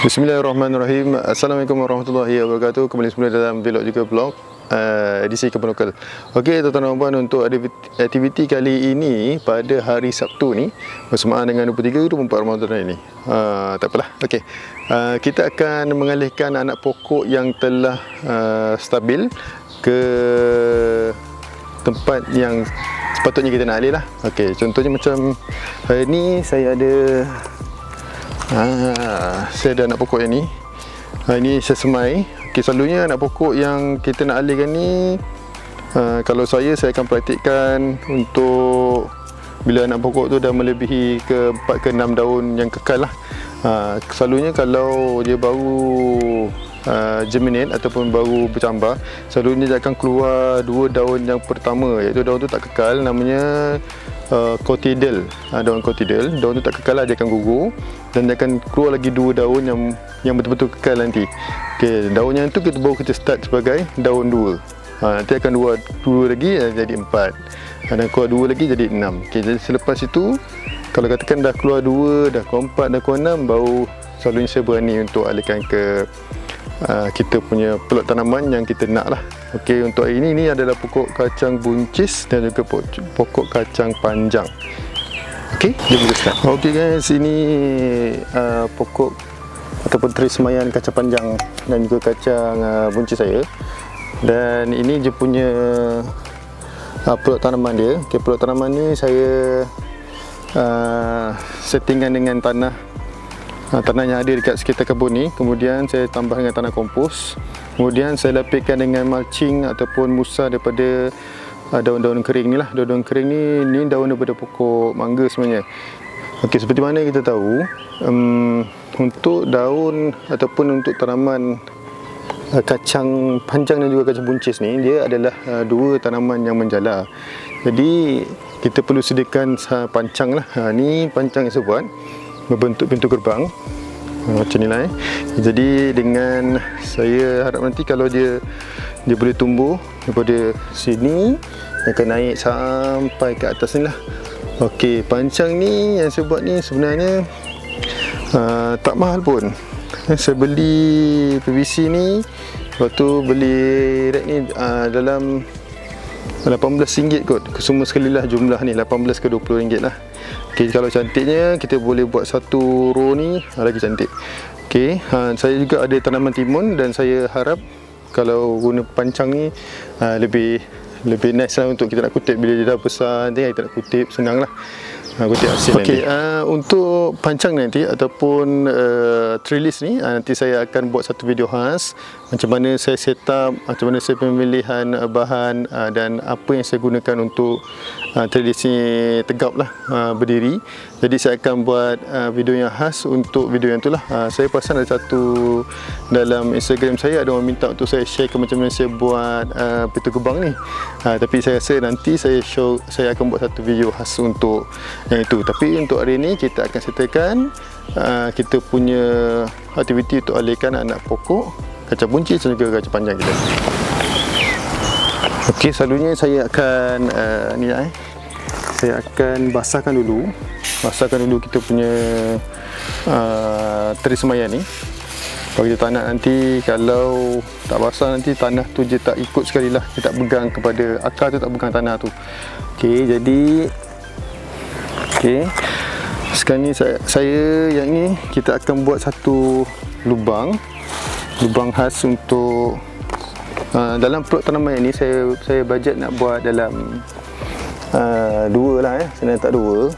Bismillahirrahmanirrahim. Assalamualaikum warahmatullahi wabarakatuh. Kembali semula dalam Vlog Juga Vlog edisi Kebun Lokal. Okey, tuan-tuan dan puan, untuk aktiviti kali ini pada hari Sabtu ni bersamaan dengan 23-24 Ramadan ini. Tak apalah. Okey. Kita akan mengalihkan anak pokok yang telah stabil ke tempat yang sepatutnya kita nak alih lah. Okey, contohnya macam hari ni saya ada anak pokok yang ni. Ini saya semai. Okay, selalunya anak pokok yang kita nak alihkan ni, kalau saya akan praktikkan untuk bila anak pokok tu dah melebihi ke 4 ke 6 daun yang kekal lah. Selalunya kalau dia baru germinate ataupun baru bercambah, selalunya dia akan keluar 2 daun yang pertama, iaitu daun tu tak kekal, namanya cotyledon. Daun cotyledon, daun tu tak kekal lah, dia akan gugur dan dia akan keluar lagi 2 daun yang betul-betul kekal nanti. Okey, daun yang tu baru kita start sebagai daun 2. Nanti akan dua lagi jadi 4, dan keluar 2 lagi jadi 6. Okey, jadi selepas itu kalau katakan dah keluar 2, dah keluar 4, dah keluar 6, baru selalunya saya berani untuk alihkan ke kita punya pelot tanaman yang kita nak lah. Okey, untuk hari ini adalah pokok kacang buncis dan juga pokok kacang panjang. Okey, jom kita start. Okey guys, ini pokok ataupun teri semayan kacang panjang dan juga kacang buncis saya. Dan ini je punya pelot tanaman dia. Okey, pelot tanaman ni saya settingkan dengan tanah yang ada dekat sekitar kebun ni. Kemudian saya tambah dengan tanah kompos. Kemudian saya lapikkan dengan mulching ataupun musa daripada daun-daun kering ni lah. Daun-daun kering ni daun daripada pokok mangga sebenarnya. Okey, seperti mana kita tahu, untuk daun ataupun untuk tanaman kacang panjang dan juga kacang buncis ni, dia adalah 2 tanaman yang menjala. Jadi kita perlu sediakan pancang lah. Ni pancang yang saya buat berbentuk pintu gerbang macam ni lah. Jadi dengan saya harap nanti kalau dia boleh tumbuh daripada sini, dia akan naik sampai ke atas ni lah. Okey, pancang ni yang saya buat ni sebenarnya tak mahal pun. Saya beli PVC ni, lepas tu beli rack ni dalam RM18 kot. Semua sekali lah jumlah ni, 18 ke 20 ringgit lah. Okay, kalau cantiknya kita boleh buat satu row ni lagi cantik. Okay, saya juga ada tanaman timun dan saya harap kalau guna pancang ni lebih nice lah untuk kita nak kutip. Bila dia dah besar nanti kita nak kutip senang lah, kutip hasil nanti. Untuk pancang nanti ataupun trellis ni, nanti saya akan buat satu video khas macam mana saya set up, macam mana saya pemilihan bahan dan apa yang saya gunakan untuk trellis ni tegap lah, berdiri. Jadi saya akan buat video yang khas untuk video yang tu lah. Saya perasan ada satu dalam Instagram saya, ada orang minta untuk saya share ke macam mana saya buat pintu gerbang ni. Tapi saya rasa nanti saya akan buat satu video khas untuk yang itu. Tapi untuk hari ini kita akan settlekan kita punya aktiviti untuk alihkan anak pokok kacang buncis dan juga kacang panjang kita. Okey, selalunya saya akan saya akan basahkan dulu kita punya teri semayan ni. Kalau kita tak nak nanti, kalau tak basah nanti tanah tu je tak ikut sekali lah, dia tak pegang kepada akar tu, tak pegang tanah tu. Okey, jadi sekarang ni saya yang ni kita akan buat satu lubang khas untuk dalam pelot tanaman ini. Saya bajet nak buat dalam 2 lah, saya letak 2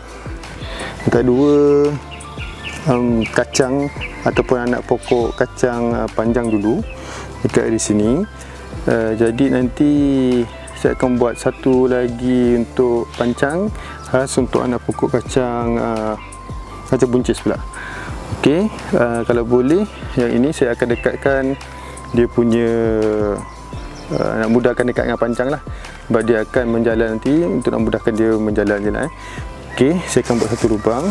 kacang ataupun anak pokok kacang panjang dulu dekat di sini. Jadi nanti saya akan buat satu lagi untuk pancang khas untuk anak pokok kacang buncis pula. Okey, kalau boleh yang ini saya akan dekatkan dia punya nak mudahkan dekat dengan pancang lah, sebab dia akan menjalan nanti, untuk nak mudahkan dia menjalan je lah. Okey, saya akan buat satu lubang.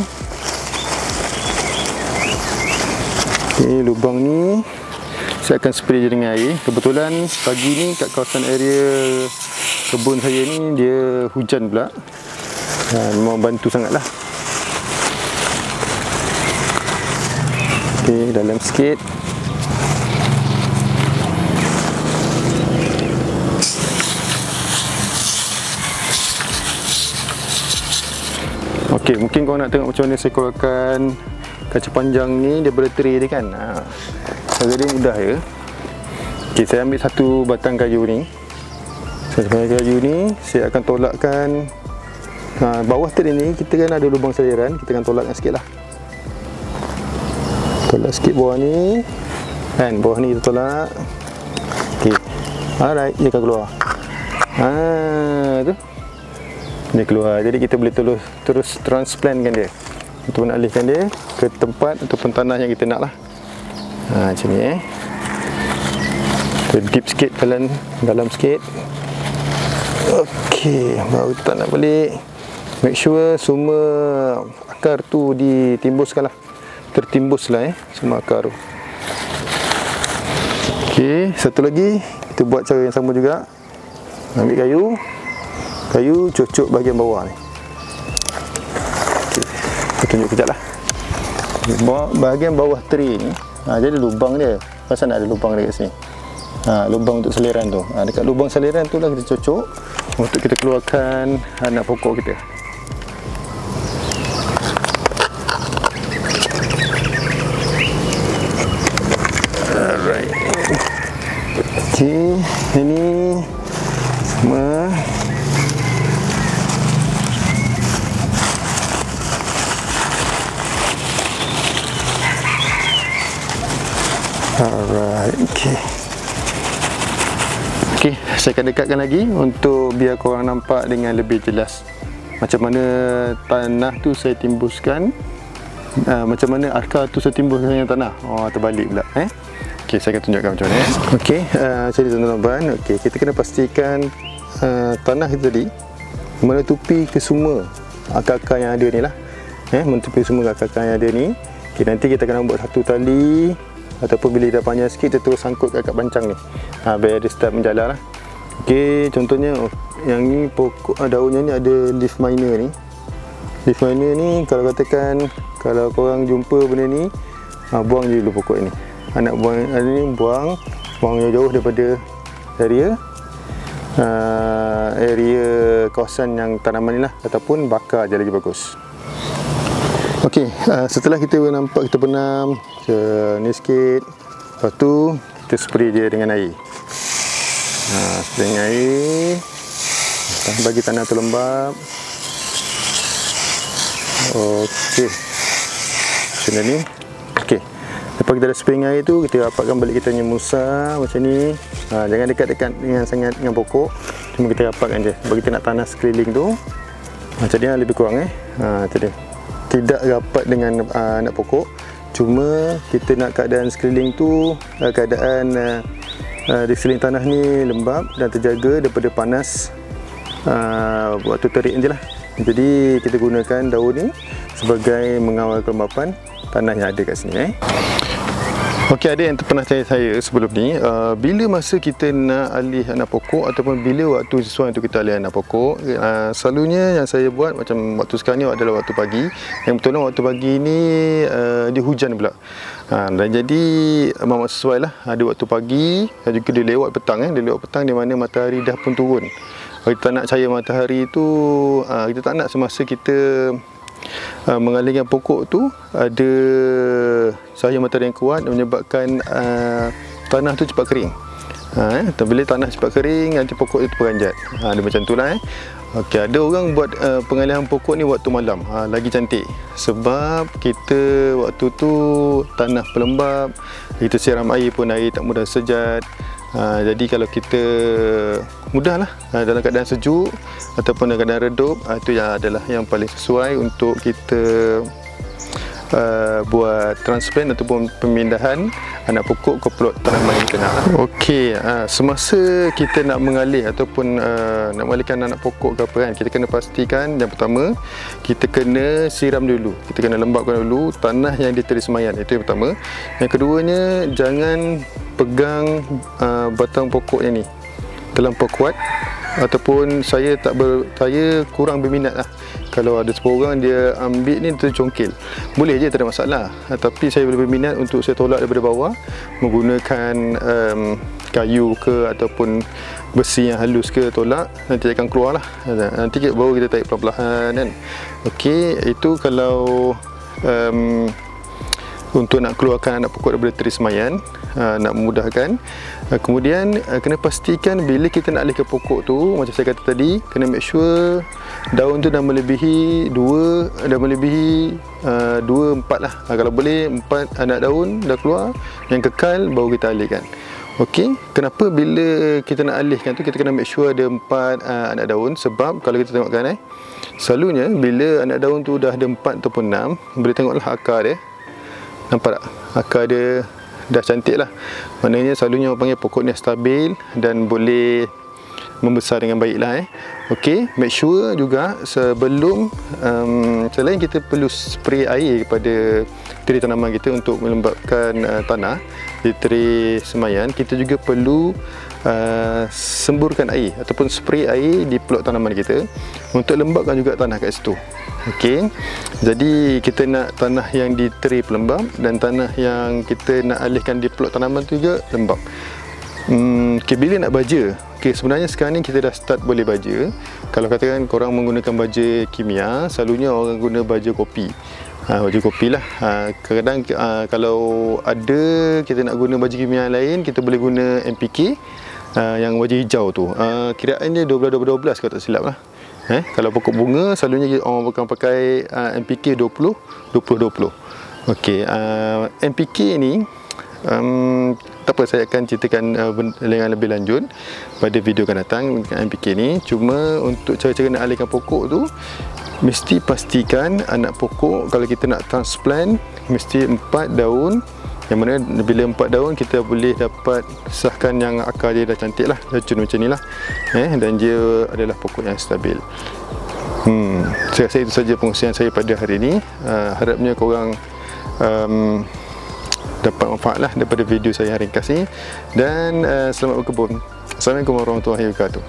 Okey, lubang ni saya akan spray je dengan air. Kebetulan pagi ni kat kawasan area kebun saya ni dia hujan pula, memang bantu sangat lah. Okey, dalam sikit. Okey, mungkin kau nak tengok macam mana saya keluarkan kaca panjang ni daripada tray dia kan. Cara dia mudah je. Okey, saya ambil satu batang kayu ni. Saya akan tolakkan bawah tray ni. Kita kan ada lubang saliran, kita akan tolakkan sikit lah. Tolak sikit bawah ni kan, bawah ni kita tolak. Okey, alright, dia akan keluar. Tu dia keluar. Jadi kita boleh terus transplantkan dia untuk alihkan dia ke tempat ataupun tanah yang kita nak lah. Macam ni kita dip sikit dalam sikit. Okey, baru kita nak balik. Make sure semua akar tu ditimbuskan lah, tertimbus lah semua akar tu. Okey, satu lagi kita buat cara yang sama juga. Ambil kayu cucuk bahagian bawah ni. Okey, kita tunjuk kejap lah. Bahagian bawah tray ni jadi lubang dia. Pasal nak ada lubang dekat sini. Lubang untuk saliran tu. Dekat lubang saliran tu lah kita cucuk untuk kita keluarkan anak pokok kita. Alright. Okey, ini semua. Alright, okey. Okey, saya akan dekatkan lagi untuk biar korang nampak dengan lebih jelas macam mana tanah tu saya timbuskan, macam mana akar tu saya timbuskan dengan tanah. Terbalik pula Okey, saya akan tunjukkan macam mana. Okey, jadi tuan-tuan, okey, kita kena pastikan tanah kita tadi menutupi ke semua akar-akar yang ada ni lah. Menutupi semua akar-akar yang ada ni. Okey, nanti kita akan buat satu tali ataupun bila dah panjang sikit kita terus sangkut kat pancang ni, biar dia start menjalar lah. Okey, contohnya yang ni pokok daunnya ni ada leaf miner ni. Leaf miner ni kalau katakan kalau korang jumpa benda ni, buang je dulu pokok ni. Nak buang ni, buang jauh daripada area kawasan yang tanaman ni lah, ataupun bakar je lagi bagus. Okey, setelah kita nampak kita benam ni sikit, lepas tu kita spray dia dengan air. Spray dengan air bagi tanah tu lembab. Okey, macam ni. Okey, lepas kita dah spray dengan air tu, kita rapatkan balik kita punya musa macam ni. Jangan dekat-dekat dengan sangat dengan pokok, cuma kita rapatkan je bagi kita nak tanah sekeliling tu macam ni lebih kurang macam ni. Tidak rapat dengan anak pokok, cuma kita nak keadaan sekeliling tu, keadaan di sekeliling tanah ni lembab dan terjaga daripada panas waktu terik je lah. Jadi kita gunakan daun ni sebagai mengawal kelembapan tanah yang ada kat sini. Okey, ada yang pernah tanya saya sebelum ni, bila masa kita nak alih anak pokok ataupun bila waktu sesuai untuk kita alih anak pokok. Selalunya yang saya buat macam waktu sekarang ni adalah waktu pagi. Yang betul waktu pagi ni dia hujan pula. Dan jadi memang sesuai lah, ada waktu pagi dan juga dia lewat petang. Dia lewat petang di mana matahari dah pun turun. Kalau kita nak cahaya matahari tu, kita tak nak semasa kita mengalihkan pokok tu ada cahaya matahari yang kuat dan menyebabkan tanah tu cepat kering. Bila tanah cepat kering, nanti pokok itu terperanjat. Ada macam tu lah. Okey, ada orang buat pengalihan pokok ni waktu malam, lagi cantik. Sebab kita waktu tu tanah pelembab, kita siram air pun air tak mudah sejat. Jadi kalau kita mudahlah dalam keadaan sejuk ataupun dalam keadaan redup, itu yang adalah yang paling sesuai untuk kita buat transplant ataupun pemindahan anak pokok ke plot tanaman yang kita nak. Okey, semasa kita nak mengalih ataupun nak mengalihkan anak pokok ke apa kan, kita kena pastikan yang pertama kita kena siram dulu, kita kena lembabkan dulu tanah yang diterima semayan, itu yang pertama. Yang keduanya, jangan pegang batang pokoknya ni terlampau kuat ataupun saya kurang berminat lah. Kalau ada 10 orang dia ambil ni tercongkil, boleh je, tak ada masalah. Tapi saya lebih berminat untuk saya tolak daripada bawah menggunakan kayu ke ataupun besi yang halus ke, tolak, nanti akan keluar lah. Nanti baru kita tarik perlahan-lahan kan. Okey, itu kalau untuk nak keluarkan anak pokok daripada teri semayan, nak memudahkan. Kemudian kena pastikan bila kita nak alihkan pokok tu, macam saya kata tadi, kena make sure daun tu dah melebihi 2, 4 lah. Kalau boleh 4 anak daun dah keluar yang kekal, baru kita alihkan. Okey, kenapa bila kita nak alihkan tu kita kena make sure ada 4 anak daun? Sebab kalau kita tengokkan selalunya bila anak daun tu dah ada 4 ataupun 6, boleh tengoklah akar dia. Nampak tak? Akar dia dah cantik lah. Maknanya selalunya orang panggil pokok ni stabil dan boleh membesar dengan baik lah. Okey, make sure juga sebelum selain kita perlu spray air kepada teri tanaman kita untuk melembabkan tanah di teri semayan, kita juga perlu semburkan air ataupun spray air di peluk tanaman kita untuk lembabkan juga tanah kat situ. Okey, jadi kita nak tanah yang di teri pelembab dan tanah yang kita nak alihkan di peluk tanaman tu juga lembab. Okay, bila nak baja, sebenarnya sekarang ni kita dah start boleh baja. Kalau katakan korang menggunakan baja kimia, selalunya orang guna baja kopi. Baja kopi lah. Kadang kalau ada kita nak guna baja kimia lain, kita boleh guna NPK yang baja hijau tu. Kiraannya 12-12 kalau tak silap lah. Kalau pokok bunga, selalunya orang akan pakai NPK 20-20. Okey, NPK ni tak apa, saya akan ceritakan dengan lebih lanjut pada video akan datang dengan NPK ni. Cuma untuk cara-cara nak alihkan pokok tu, mesti pastikan anak pokok kalau kita nak transplant mesti 4 daun, yang mana bila 4 daun kita boleh dapat sahkan yang akar dia dah cantik lah, racun macam ni lah, dan dia adalah pokok yang stabil. Saya rasa itu saja pengungsian saya pada hari ini. Harapnya korang dapat manfaat lah daripada video saya ringkas ni, dan selamat berkebun. Assalamualaikum warahmatullahi wabarakatuh.